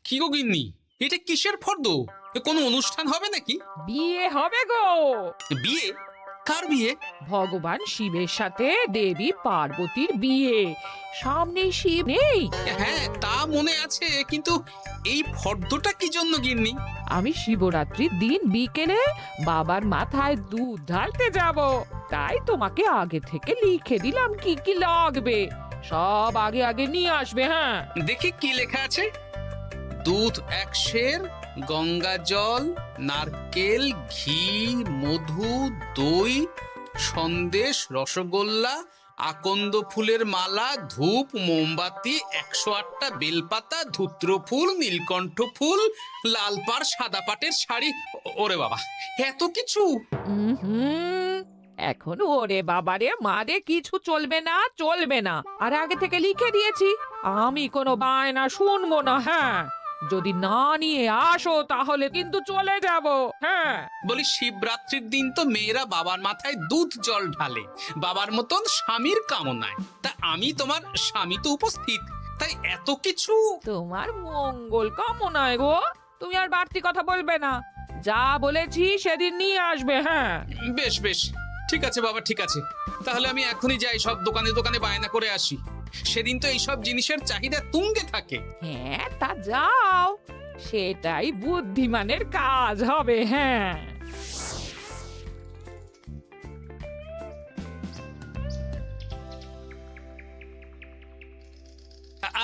কি গো গিন্নি, এটা কিসের ফর্দ? কোনো অনুষ্ঠান হবে নাকি? বিয়ে হবে গো। বিয়ে? কার বিয়ে? ভগবান শিবের সাথে দেবী পার্বতীর বিয়ে। সামনে শিব নেই? হ্যাঁ, তা মনে আছে, কিন্তু এই ফর্দটা কি জন্য গিন্নি? আমি শিবরাত্রির দিন বিকেলে বাবার মাথায় দুধ ঢালতে যাব, তাই তোমাকে আগে থেকে লিখে দিলাম কি কি লাগবে। সব আগে আগে নিয়ে আসবে। হ্যাঁ, দেখি কি লেখা আছে। দুধ 1 সের, গঙ্গা জল, নারকেল, ঘি, মধু, দই, সন্দেশ, রসগোল্লা, আকন্দ ফুলের মালা, ধূপ, মোমবাতি, 108টা বেলপাতা, ধূত্র ফুল, নীলকণ্ঠ ফুল, লাল পাড় সাদা পাটের শাড়ি। ওরে বাবা, এত কিছু! হুম, এখন ওরে বাবারে মারে কিছু চলবে না, চলবে না। আর আগে থেকে লিখে দিয়েছি, আমি কোনো বায়না শুনবো না। হ্যাঁ, যদি না নিয়ে আসো তাহলে কিন্তু চলে যাব। হ্যাঁ, বলি, শিবরাত্রির দিন তো মেয়েরা বাবার মাথায় দুধ জল ঢালে বাবার মতন স্বামীর কামনায়। তা আমি তোমার স্বামী তো উপস্থিত, তাই এত কিছু। তোমার মঙ্গল কামনায় গো। তুমি আর বাড়তি কথা বলবে না, যা বলেছি সেদিন নিয়ে আসবে। হ্যাঁ, বেশ বেশ, ঠিক আছে বাবা, ঠিক আছে। তাহলে আমি এখনই যাই, সব দোকানে দোকানে বায়না করে আসি। সেদিন তো এইসব জিনিসের চাহিদা তুঙ্গে থাকে। হ্যাঁ, তা যাও, সেটাই বুদ্ধিমানের কাজ হবে। হ্যাঁ,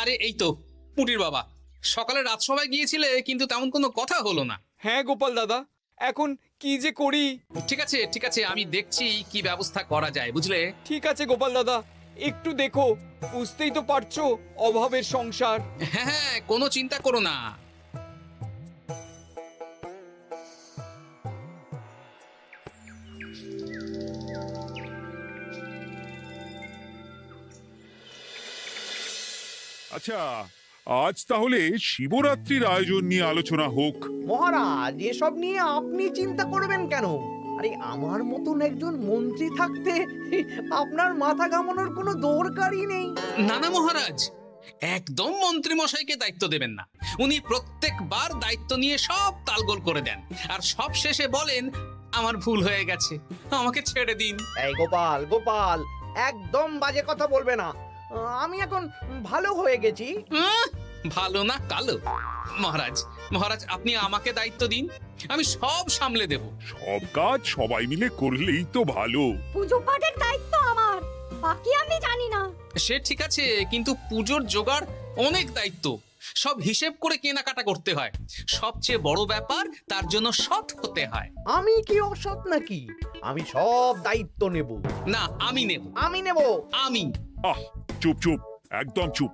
আরে এই তো পুটির বাবা, সকালে রাজসভায় গিয়েছিলে কিন্তু তেমন কোনো কথা হলো না। হ্যাঁ গোপাল দাদা, এখন কি যে করি। ঠিক আছে ঠিক আছে, আমি দেখছি কি ব্যবস্থা করা যায়, বুঝলে। ঠিক আছে গোপাল দাদা, একটু দেখো, বুঝতেই তো পারছো অভাবের সংসার। হ্যাঁ হ্যাঁ, কোনো চিন্তা করো না। আচ্ছা, আজ তাহলে শিবরাত্রির আয়োজন নিয়ে আলোচনা হোক। মহারাজ, এসব নিয়ে আপনি চিন্তা করবেন কেন? আরে আমার মতন একজন মন্ত্রী থাকতে আপনার মাথা ঘামানোর কোনো দরকারই নেই। না না মহারাজ, একদম মন্ত্রী মশাইকে দায়িত্ব দেবেন না। উনি প্রত্যেকবার দায়িত্ব নিয়ে সব তালগোল করে দেন, আর সব শেষে বলেন আমার ভুল হয়ে গেছে, আমাকে ছেড়ে দিন। এই গোপাল গোপাল, একদম বাজে কথা বলবে না। আমি এখন ভালো হয়ে গেছি। ভালো না কালো? মহারাজ মহারাজ, আপনি আমাকে দায়িত্ব দিন, আমি সব সামলে দেব। সব কাজ সবাই মিলে করলেই তো ভালো। পুজো পাঠের দায়িত্ব আমার, বাকি আমি জানি না। সে ঠিক আছে, কিন্তু পুজোর জোগাড় অনেক দায়িত্ব, সব হিসেব করে কেনাকাটা করতে হয়। সবচেয়ে বড় ব্যাপার, তার জন্য সৎ হতে হয়। আমি কি অসৎ নাকি? আমি সব দায়িত্ব নেব। না, আমি নেব। আমি নেব। আমি। আহ, চুপ চুপ, একদম চুপ।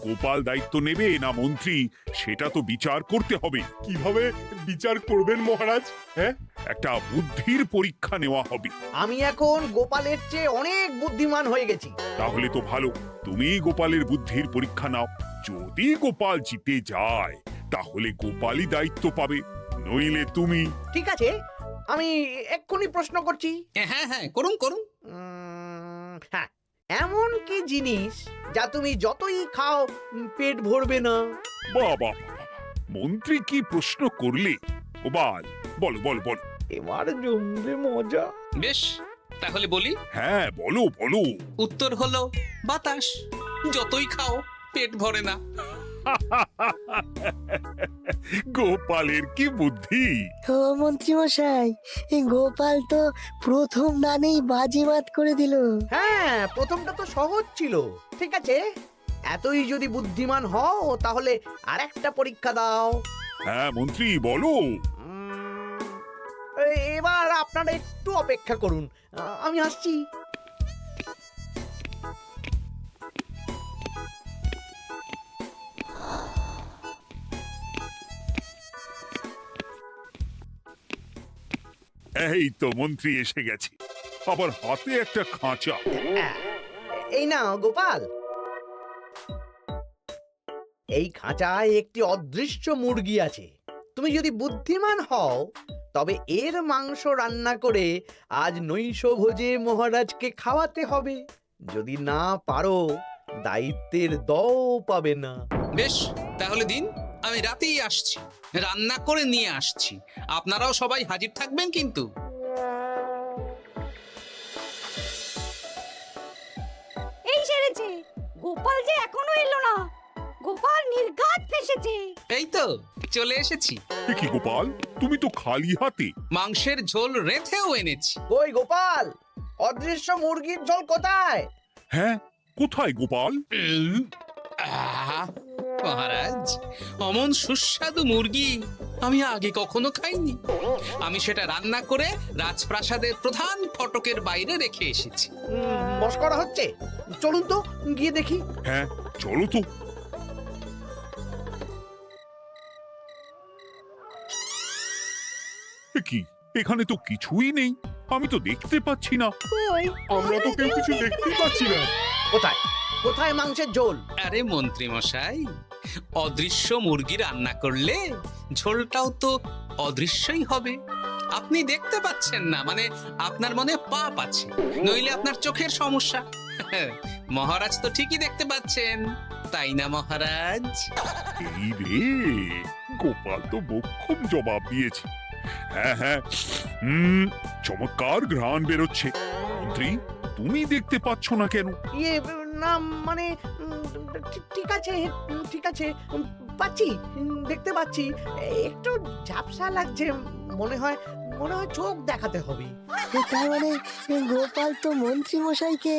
গোপাল দায়িত্ব নেবে না মন্ত্রী, সেটা তো বিচার করতে হবে। কিভাবে বিচার করবেন মহারাজ? হ্যাঁ, একটা বুদ্ধির পরীক্ষা নেওয়া হবে। আমি এখন গোপালের চেয়ে অনেক বুদ্ধিমান হয়ে গেছি। তাহলে তো ভালো, তুমি গোপালের বুদ্ধির পরীক্ষা নাও। যদি গোপাল জিতে যায় তাহলে গোপালই দায়িত্ব পাবে, নইলে তুমি। ঠিক আছে, আমি এক্ষুনি প্রশ্ন করছি। হ্যাঁ হ্যাঁ, করুন করুন। হ্যাঁ, এমন কি জিনিস যা তুমি যতই খাও পেট ভরবে না? বাবা, মন্ত্রী কি প্রশ্ন করলে! গোপাল, বলো বলো বলো। এবার জমবে মজা। বেশ, তাহলে বলি। হ্যাঁ, বলো বলো। উত্তর হলো বাতাস। যতই খাও পেট ভরে না। গোপালের কি বুদ্ধি! ও মন্ত্রী মশাই, এই গোপাল তো প্রথম দানেই বাজিমাত করে দিল। হ্যাঁ, প্রথমটা তো সহজ ছিল। ঠিক আছে, এতই যদি বুদ্ধিমান হও তাহলে আরেকটা পরীক্ষা দাও। হ্যাঁ মন্ত্রী, বলো। এবার আপনারা একটু অপেক্ষা করুন, আমি আসছি। এই তো মন্ত্রী এসে গেছে, আবার হাতে একটা খাঁচা। এই নাও গোপাল, এই খাঁচায় একটি অদৃশ্য মুরগি আছে। তুমি যদি বুদ্ধিমান হও তবে এর মাংস রান্না করে আজ নৈশভোজে মহারাজকে খাওয়াতে হবে। যদি না পারো, দায়িত্বের দও পাবে না। বেশ, তাহলে দিন, আমি রাতেই আসছি, রান্না করে নিয়ে আসছি। আপনারাও সবাই হাজির থাকবেন কিন্তু। এই সেরেছে, গোপাল যে এখনো এলো না। গোপাল নির্ঘাত ফেসেছে। এই তো চলে এসেছি। এ কি গোপাল, তুমি তো খালি হাতে। মাংসের ঝোল রেঁধেও এনেছি। কই গোপাল, অদৃশ্য মুরগির ঝোল কোথায়? হ্যাঁ, কোথায় গোপাল? আহ, মহারাজ, অমন সুস্বাদু মুরগি আমি আগে কখনো খাইনি। আমি সেটা রান্না করে রাজপ্রাসাদের প্রধান ফটকের বাইরে রেখে এসেছি। মস্করা হচ্ছে? চলুন তো গিয়ে দেখি। হ্যাঁ, চলো তো। এ কি, এখানে তো কিছুই নেই, আমি তো দেখতে পাচ্ছি না। আমরা তো কেউ কিছু দেখতেই পাচ্ছি না। কোথায় কোথায় মাংসের ঝোল? আরে মন্ত্রী মশাই, অদৃশ্য মুরগি রান্না করলে ঝোলটাও তো অদৃশ্যই হবে। আপনি দেখতে পাচ্ছেন না, মানে আপনার মনে পাপ আছে, নইলে আপনার চোখের সমস্যা। মহারাজ তো ঠিকই দেখতে পাচ্ছেন, তাই না মহারাজ? এই রে, গোপাল তো মোক্ষম জবাব দিয়েছে। হ্যাঁ হ্যাঁ, চমৎকার ঘ্রাণ বেরোচ্ছে। মন্ত্রী, তুমি দেখতে পাচ্ছ না কেন? ইয়ে না মানে ঠিক আছে, ঠিক আছে, পাচ্ছি, দেখতে পাচ্ছি। একটু ঝাপসা লাগছে, মনে হয় চোখ দেখাতে হবে। তার মানে গোপাল তো মন্ত্রী মশাইকে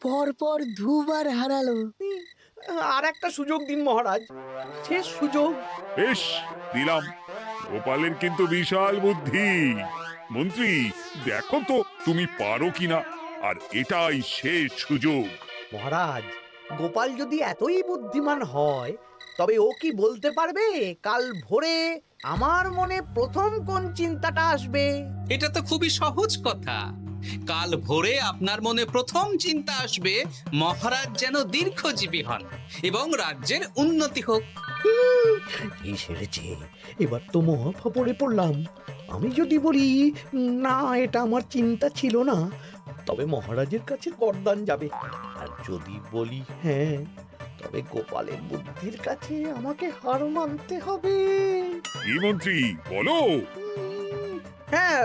পরপর দুবার হারালো। আর একটা সুযোগ দিন মহারাজ, শেষ সুযোগ। বেশ, দিলাম। গোপালের কিন্তু বিশাল বুদ্ধি। মন্ত্রী, দেখো তো তুমি পারো কিনা, আর এটাই শেষ সুযোগ। মহারাজ, গোপাল যদি এতই বুদ্ধিমান হয়, তবে ও কি বলতে পারবে কাল ভোরে আমার মনে প্রথম কোন চিন্তাটা আসবে? এটা তো খুবই সহজ কথা। কাল ভোরে আপনার মনে প্রথম চিন্তা আসবে মহারাজ যেন দীর্ঘজীবী হন এবং রাজ্যের উন্নতি হোক। এই সেরেছে, এবার তো মহা ফাপড়ে পড়লাম। আমি যদি বলি না, এটা আমার চিন্তা ছিল না, তবে মহারাজের কাছে করদান যাবে। আর যদি বলি হ্যাঁ, তবে গোপালের বুদ্ধির কাছে আমাকে হার মানতে হবে। কি মন্ত্রী, বলো। হ্যাঁ,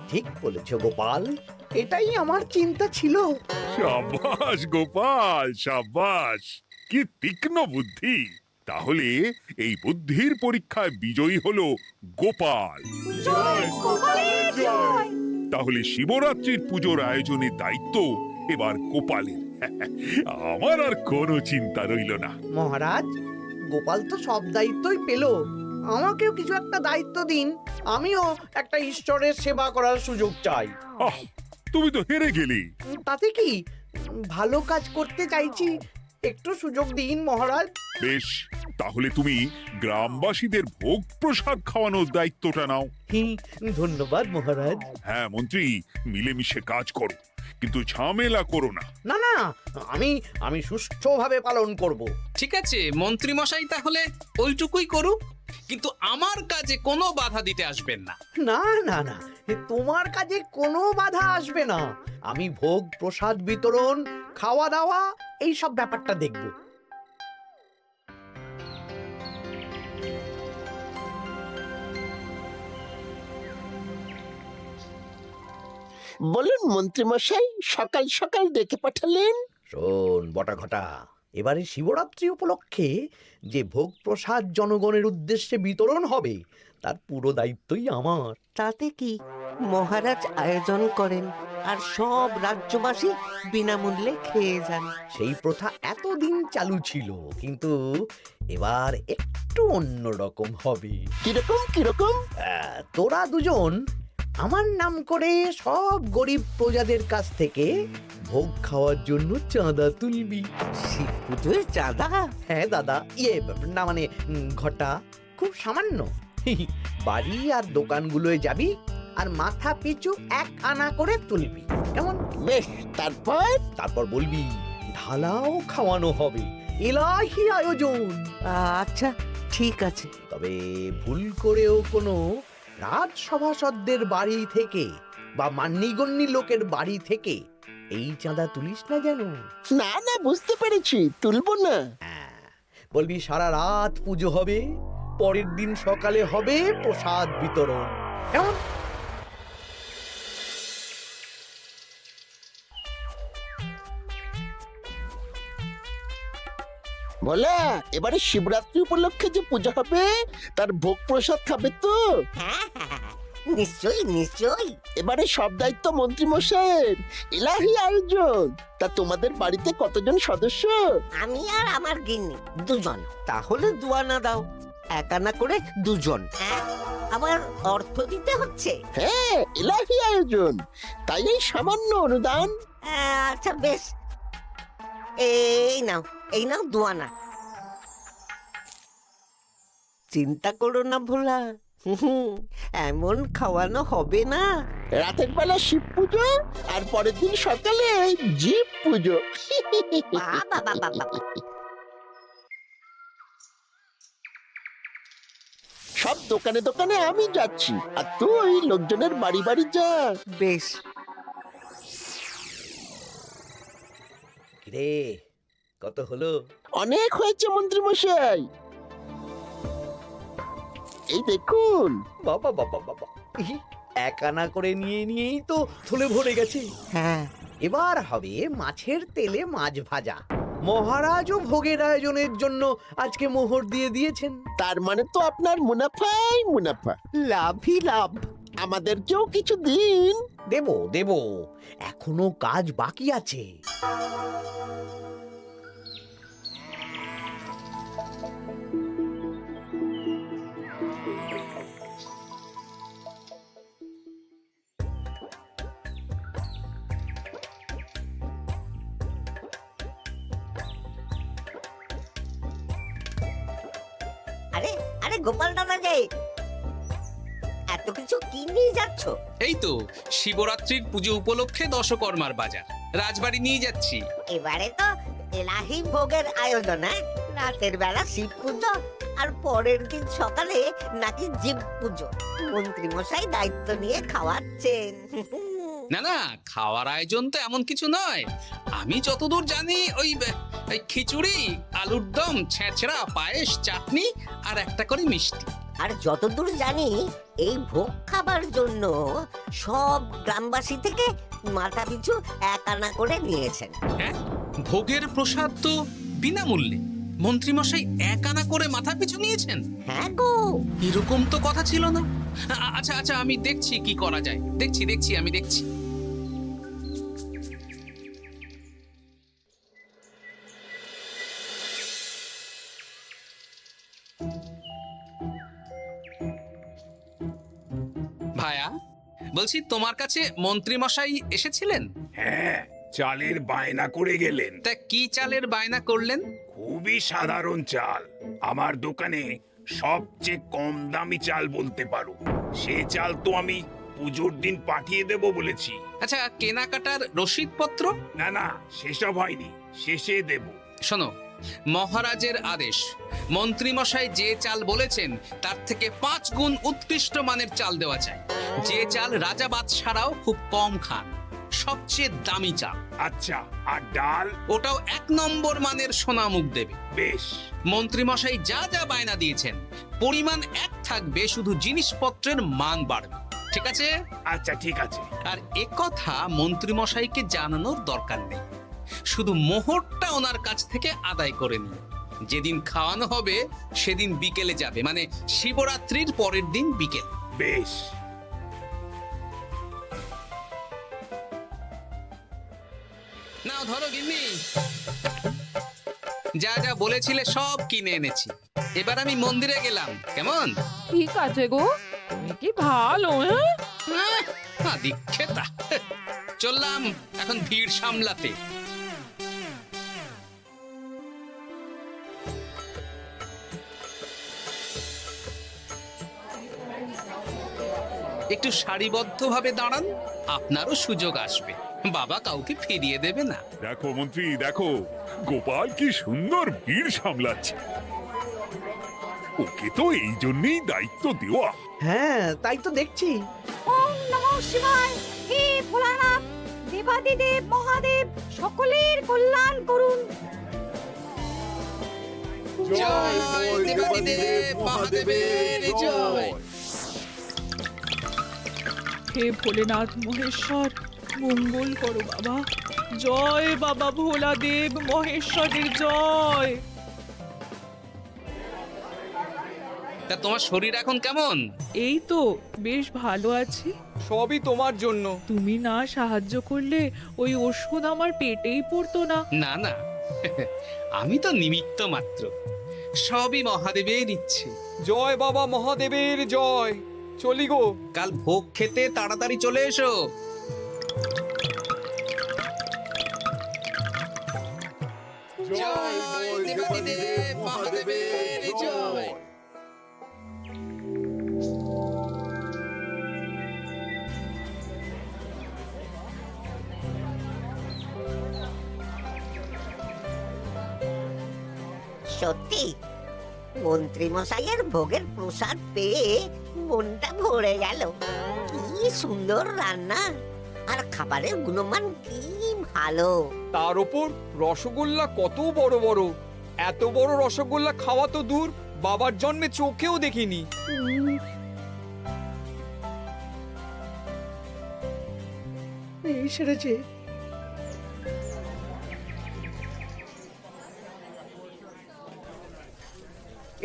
ঠিক বলেছ গোপাল, এটাই আমার চিন্তা ছিল। সাবাস গোপাল, সাবাস, কি তীক্ষ্ণ বুদ্ধি। তাহলে এই বুদ্ধির পরীক্ষায় বিজয়ী হলো গোপাল। জয় গোপালের জয়। তাহলে শিবরাত্রির পুজোর আয়োজনের দায়িত্ব এবার গোপালের। আমার আর কোনো চিন্তা রইল না। মহারাজ, গোপাল তো সব দায়িত্বই পেল, আমাকেও কিছু একটা দায়িত্ব দিন। আমিও একটা ঈশ্বরের সেবা করার সুযোগ চাই। আহ, তুমি তো হেরে গেলে। তাতে কি, ভালো কাজ করতে চাইছি, একটু সুযোগ দিন মহারাজ। বেশ, তাহলে তুমি গ্রামবাসীদের ভোগ প্রসাদ খাওয়ানোর দায়িত্বটা নাও। ধন্যবাদ মহারাজ। হ্যাঁ মন্ত্রী, মিলেমিশে কাজ করো, কিন্তু ঝামেলা করো না। না না, আমি সুষ্ঠুভাবে পালন করব। ঠিক আছে মন্ত্রী মশাই, তাহলে ওইটুকুই করুক, কিন্তু আমার কাজে কোনো বাধা দিতে আসবেন না। না না না, তোমার কাজে কোনো বাধা আসবে না। আমি ভোগ প্রসাদ বিতরণ, খাওয়া দাওয়া, এই সব ব্যাপারটা দেখব। বলুন মন্ত্রীমশাই, সকাল সকাল ডেকে পাঠালেন। শোন বটাঘটা, এবারে শিবরাত্রি উপলক্ষে যে ভোগ প্রসাদ জনগণের উদ্দেশ্যে বিতরণ হবে, তার পুরো দায়িত্বই আমার। তাতে কি, মহারাজ আয়োজন করেন আর সব রাজ্যবাসী বিনামূল্যে খেয়ে যান। সেই প্রথা এতদিন চালু ছিল, কিন্তু এবার একটু অন্যরকম হবে। কিরকম কিরকম? তোরা দুজন আমার নাম করে সব গরিব প্রজাদের কাছ থেকে ভোগ খাওয়ার জন্য চাঁদা তুলবি। শিব পুজোয় চাঁদা? হ্যাঁ দাদা, ইয়ে না মানে ঘটা, খুব সামান্য। বাড়ি আর দোকানগুলোয় যাবি আর মাথা পিছু 1 আনা করে তুলবি, কেমন? বেশ, তারপর বলবি ঢালাও খাওয়ানো হবে, এলাহি আয়োজন। আচ্ছা ঠিক আছে। তবে ভুল করেও কোনো রাজসভাসদদের বাড়ি থেকে বা মান্যিগণ্যি লোকের বাড়ি থেকে এই চাঁদা তুলিস না যেন। না না, বুঝতে পেরেছি, তুলবো না। বলবি সারা রাত পুজো হবে, পরের দিন সকালে হবে প্রসাদ বিতরণ। কেমন? বলা, এবারে শিবরাত্রি উপলক্ষে যে পূজা হবে তার ভোগ প্রসাদ খাবে তো? হ্যাঁ হ্যাঁ, নিশ্চয়ই নিশ্চয়ই। এবারে সব দায়িত্ব মন্ত্রী মশাইয়ের, এলাহি আয়োজন। তা তোমাদের বাড়িতে কতজন সদস্য? আমি আর আমার গিন্নি দুজন। তাহলে দুয়ানা দাও, এক আনা করে দুজন। হ্যাঁ, আবার অর্থ দিতে হচ্ছে। হ্যাঁ, এলাহি আয়োজন, তাই এই সামান্য অনুদান। আচ্ছা বেশ, এই নাও দুয়ানা। চিন্তা করো না ভোলা, এমন খাওয়ানো হবে না। রাতের বেলা শিব পুজো আর পরের দিন সকালে জীব পুজো। সব দোকানে দোকানে আমি যাচ্ছি, আর তুই লোকজনের বাড়ি বাড়ি যা। বেশ। রে, কত হলো? অনেক হয়েছে মন্ত্রী মশাই, এই দেখুন। বাবা বাবা বাবা, এক আনা করে নিয়েই তো থলে ভরে গেছে। হ্যাঁ, এবার হবে মাছের তেলে মাছ ভাজা। মহারাজও ভোগের আয়োজনের জন্য আজকে মোহর দিয়ে দিয়েছেন। তার মানে তো আপনার মুনাফাই মুনাফা, লাভই লাভ। আমাদেরকেও কিছু দিন। দেব দেব, এখনো কাজ বাকি আছে। আরে আরে গোপাল দাদা যে, এত কিছু কি নিয়ে যাচ্ছ? এই তো শিবরাত্রির পুজো উপলক্ষে দশকর্মার বাজার রাজবাড়ি নিয়ে যাচ্ছি। এবারে তো এলাহি ভোগের আয়োজন। রাতের বেলা শিব পুজো আর পরের দিন সকালে নাকি জীব পুজো। মন্ত্রী মশাই দায়িত্ব নিয়ে খাওয়াচ্ছেন। না না, খাওয়ার আয়োজন তো এমন কিছু নয়। আমি যতদূর জানি ওই খিচুড়ি, আলুর দম, ছেঁচড়া, পায়েস, চাটনি আর একটা করে মিষ্টি। আর যতদূর জানি এই ভোগ খাবার জন্য সব গ্রামবাসী থেকে মাথা পিছু এক আনা করে নিয়েছেন। হ্যাঁ, ভোগের প্রসাদ তো বিনামূল্যে। মন্ত্রীমশাই এক আনা করে মাথা পিছু নিয়েছেন? হ্যাঁ গো, এরকম তো কথা ছিল না। আচ্ছা আচ্ছা, আমি দেখছি কি করা যায়। দেখছি আমি দেখছি। ভায়া, বলছি তোমার কাছে মন্ত্রীমশাই এসেছিলেন? হ্যাঁ, চালের বায়না করে গেলেন। তা কি চালের বায়না করলেন? খুবই সাধারণ চাল, আমার দোকানে সবচেয়ে কম দামি চাল বলতে পারো। সে চাল তো আমি পুজোর দিন পাঠিয়ে দেব বলেছি। আচ্ছা, কেনাকাটার রসিদপত্র? না না, সেসব হয়নি, শেষে দেব। শোনো, মহারাজের আদেশ, মন্ত্রীমশাই যে চাল বলেছেন তার থেকে 5 গুণ উৎকৃষ্ট মানের চাল দেওয়া চাই। যে চাল রাজা বাদশারাও খুব কম খান, সবচেয়ে দামি চাল। আচ্ছা, আর ডাল? ওটাও 1 নম্বর মানের সোনামুখ দেবে। বেশ। মন্ত্রীমশাই যা যা বায়না দিয়েছেন পরিমাণ এক থাকবে, শুধু জিনিসপত্রের মান বাড়বে। ঠিক আছে? আচ্ছা ঠিক আছে। আর একথা মন্ত্রীমশাইকে জানানোর দরকার নেই, শুধু মোহরটা ওনার কাছ থেকে আদায় করে নিন। যেদিন খাওয়ানো হবে সেদিন বিকেলে যাবে, মানে শিবরাত্রির পরের দিন বিকেল। বেশ। নাও ধরো গিন্নি, যা যা বলেছিলে সব কিনে এনেছি। এবার আমি মন্দিরে গেলাম, কেমন? ঠিক আছে গো, তুমি কি ভালো। দীক্ষেতা, চললাম এখন ভিড় সামলাতে। একটু সারিবদ্ধভাবে দাঁড়ান, আপনারও সুযোগ আসবে। বাবা কাউকে ফিরিয়ে দেবে না। দেখো মন্ত্রী, দেখো গোপাল কি সুন্দর ভিড় সামলাচ্ছে। ওকে তো এই জন্যই দায়িত্ব দেওয়া। হ্যাঁ, তাই তো দেখছি। ওম নমঃ শিবায়। হে ভোলানাথ, দেবাদিদেব মহাদেব সকলের কল্যাণ করুন। জয় দেবাদিদেব মহাদেবের জয়। হে ভোলেনাথ মহেশ্বর, মঙ্গল করো বাবা। জয় বাবা ভোলাদেব মহেশ্বরের জয়। তা তোমার শরীর এখন কেমন? এই তো বেশ ভালো আছি। সবই তোমার জন্য। তুমি না সাহায্য করলে ওই ওষুধ আমার পেটেই পড়তো না। না না, আমি তো নিমিত্ত মাত্র, সবই মহাদেবের ইচ্ছে। জয় বাবা মহাদেবের জয়। চলি গো। কাল ভোগ খেতে তাড়াতাড়ি চলে এসো। জয় দেবাদিদেব মহাদেবের জয়। সত্যি মন্ত্রী মশাইয়ের ভোগের প্রসাদ পেয়ে মনটা ভরে গেল। কি সুন্দর রান্না, আর খাবারের গুণমান কি ভালো। তার ওপর রসগোল্লা কত বড় বড়। এত বড় রসগোল্লা খাওয়া তো দূর, বাবার জন্মে চোখেও দেখিনি। এই সেরেছে।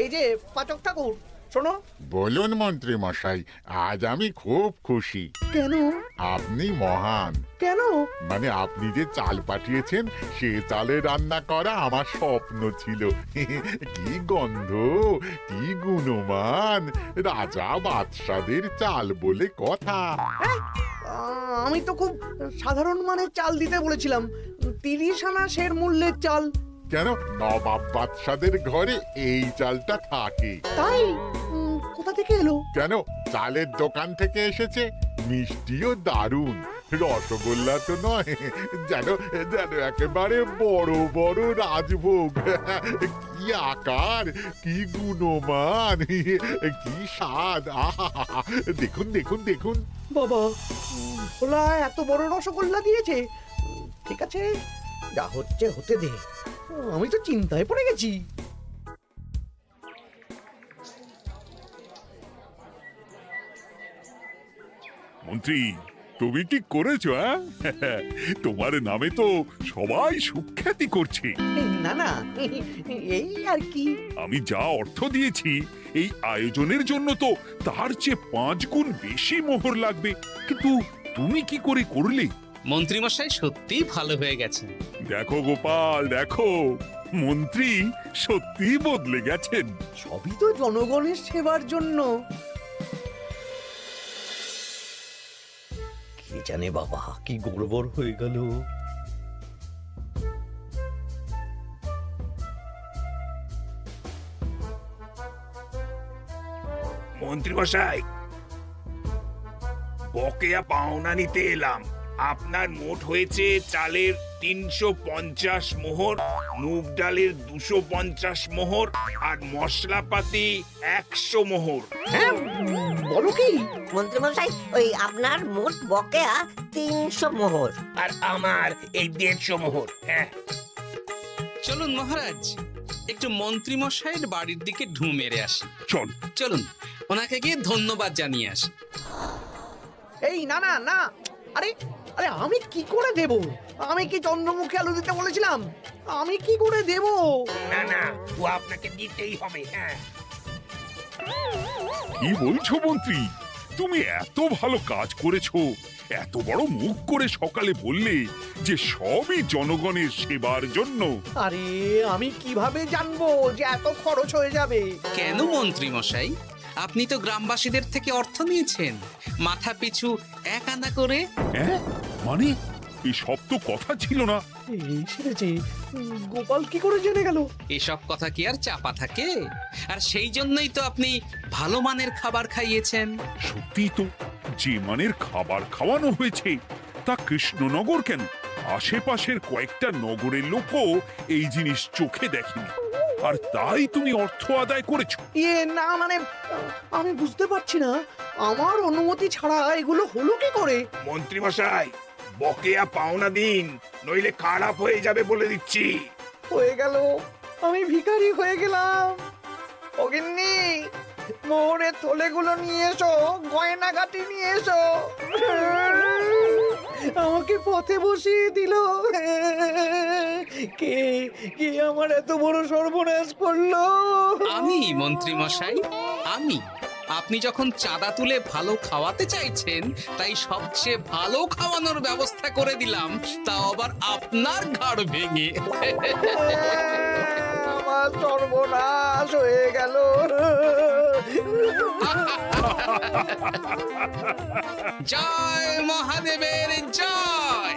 এই যে পাচক ঠাকুর, শোনো। বলুন মন্ত্রী মশাই, আজ আমি খুব খুশি। কেন? আপনি মহান। কেন? মানে আপনি যে চাল পাঠিয়েছেন সে চালে রান্না করা আমার স্বপ্ন ছিল। কি গন্ধ, কি গুণমান, রাজা বাদশাদের চাল বলে কথা। আমি তো খুব সাধারণ মানের চাল দিতে বলেছিলাম, 30 আনা সের মূল্যের চাল। কেন, নবাব বাদশাদের ঘরে এই চালটা থাকে। তাই? কোথা থেকে এলো? কেন, চালের দোকান থেকে এসেছে। মিষ্টিও দারুণ, রসগোল্লা তো নয়, যেন যেন একেবারে বড় বড় রাজভোগ। কি আকার, কি গুণমান, কি স্বাদ। আহা, দেখুন দেখুন দেখুন। বাবা, ভোলা এত বড় রসগোল্লা দিয়েছে। ঠিক আছে, যা হচ্ছে হতে দে। আমি তো চিন্তায় পড়ে গেছি। মন্ত্রী, তুমি কি করেছো? তোমার নামে তো সবাই সুখ্যাতি করছে। না না, এই আর কি। আমি যা অর্থ দিয়েছি এই আয়োজনের জন্য তো তার চেয়ে 5 গুণ বেশি মোহর লাগবে, কিন্তু তুমি কি করে করলে? মন্ত্রীমশাই সত্যিই ভালো হয়ে গেছেন। দেখো গোপাল, দেখো মন্ত্রী সত্যি বদলে গেছেন। সবই তো জনগণের সেবার জন্য। কে জানে বাবা, কি গড়বড় হয়ে গেল। মন্ত্রী মশাই, বকেয়া পাওনা নিতে এলাম। আপনার মোট হয়েছে চালের 350 মোহর, মুগ ডালের 250 মোহর, আর মশলাপাতি 100 মোহর। হ্যাঁ, বলো কি? মন্ত্রী মশাই, ওই আপনার মোট বকেয়া 300 মোহর। আর আমার এই 150 মোহর। হ্যাঁ, চলুন মহারাজ, একটু মন্ত্রীমশাইয়ের বাড়ির দিকে ঢু মেরে আসি। চল। চলুন, ওনাকে গিয়ে ধন্যবাদ জানিয়ে আসি। এই না না না, আরে আরে আমি কি করে দেব? আমি কি চন্দ্রমুখী আলু দিতে বলেছিলাম? আমি কি করে দেব? না না, ও আপনাকে দিতেই হবে। হ্যাঁ, কি বলছো মন্ত্রী? তুমি এত ভালো কাজ করেছো, এত বড় মুখ করে সকালে বললে যে সবই জনগণের সেবার জন্য। আরে আমি কিভাবে জানবো যে এত খরচ হয়ে যাবে? কেন মন্ত্রীমশাই, আপনি তো গ্রামবাসীদের থেকে অর্থ নিয়েছেন, মাথা পিছু 1 আনা করে। হ্যাঁ, মানে এই সব তো কথা ছিল না। এই সেরেছে। গোপাল কি করে জেনে গেল? এসব কথা কি আর চাপা থাকে? আর সেই জন্যই তো আপনি ভালো মানের খাবার খাইয়েছেন। সত্যি তো, যে মানের খাবার খাওয়ানো হয়েছে তা কৃষ্ণনগর কেন, আশেপাশের কয়েকটা নগরের লোকও এই জিনিস চোখে দেখেনি, আর তাই তুমি অর্থ আদায় করেছো। না মানে, আমি বুঝতে পারছি না, আমার অনুমতি ছাড়া এগুলো হলো কি করে? মন্ত্রী মশাই, বকেয়া পাওনা দিন, নইলে খারাপ হয়ে যাবে বলে দিচ্ছি। হয়ে গেল, আমি ভিখারি হয়ে গেলাম। ও গিন্নি, মোহরের থলেগুলো নিয়ে এসো, গয়নাগাটি নিয়ে এসো। আমাকে পথে বসিয়ে দিল। কে কে আমার এত বড় সর্বনাশ করলো? আমি মন্ত্রী মশাই, আমি। আপনি যখন চাঁদা তুলে ভালো খাওয়াতে চাইছেন, তাই সবচেয়ে ভালো খাওয়ানোর ব্যবস্থা করে দিলাম, তাও আবার আপনার ঘাড় ভেঙে। আমার সর্বনাশ হয়ে গেল। জয় মহাদেবের জয়।